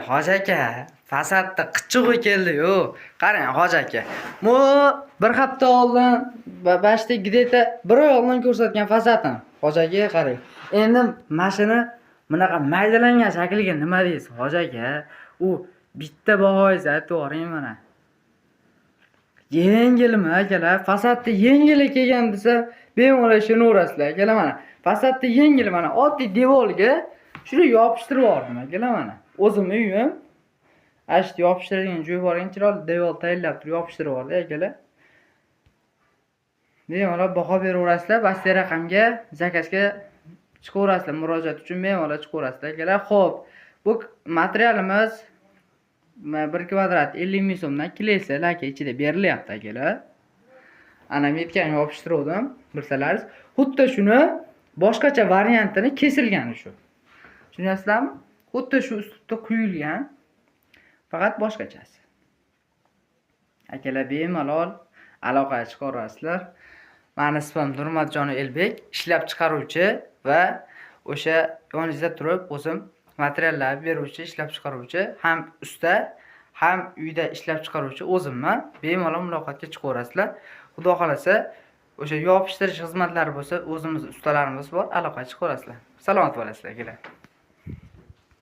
Hoji aka, fasadda qichig'i keldi-yu. Qarang, hoji aka. Bu bir hafta oldin bashta gideta bir oy oldin ko'rsatgan fasadni. Hoji aka, qarang. Endi mashina bunaqa maydalangan shakliga nima deysiz, hoji aka? U bitta bahoysiz aytib yuboring mana. Yengilmi akalar? Fasadda yengil kelgan desa, bemalol ishonaverasizlar akalar mana. Fasadda yengil mana oddiy devorga shuni yopishtirib yubordim akalar mana. O'zimning uyim. Ashti yopishtiradigan joyi bor, chiroyli devor tayinlab turib yopishtirib yubordi akalar. Bemalol baho beraverasizlar, pastki raqamga zakazga chiqaverasizlar, murojaat uchun bemalol chiqaverasizlar akalar. Xo'p, bu materialimiz 1 kvadrat 50 ming so'mdan kelsa aka ichida berilyapti akalar. Ana metkan yopishtirdim, bilsalaringiz. Xuddi shuni boshqacha variantini kesilgani shu. Tushunyapsizlarmi? Xuddi shu ustida quyilgan, faqat boshqachasi. Akalar bemalol aloqaga chiqaverasizlar. Meni ismim Nurmatjon Elbek, ishlab chiqaruvchi va o'sha yoningizda turib o'zim materiallar beruvchi, ishlab chiqaruvchi, ham usta, ham uyda ishlab chiqaruvchi o'zimman. Bemalol muloqotga chiqaverasizlar. Xudo xolasa, o'sha yopishtirish xizmatlari bo'lsa, o'zimiz ustalarimiz bor, aloqaga chiqaverasizlar. Salomat bo'lasizlar akalar.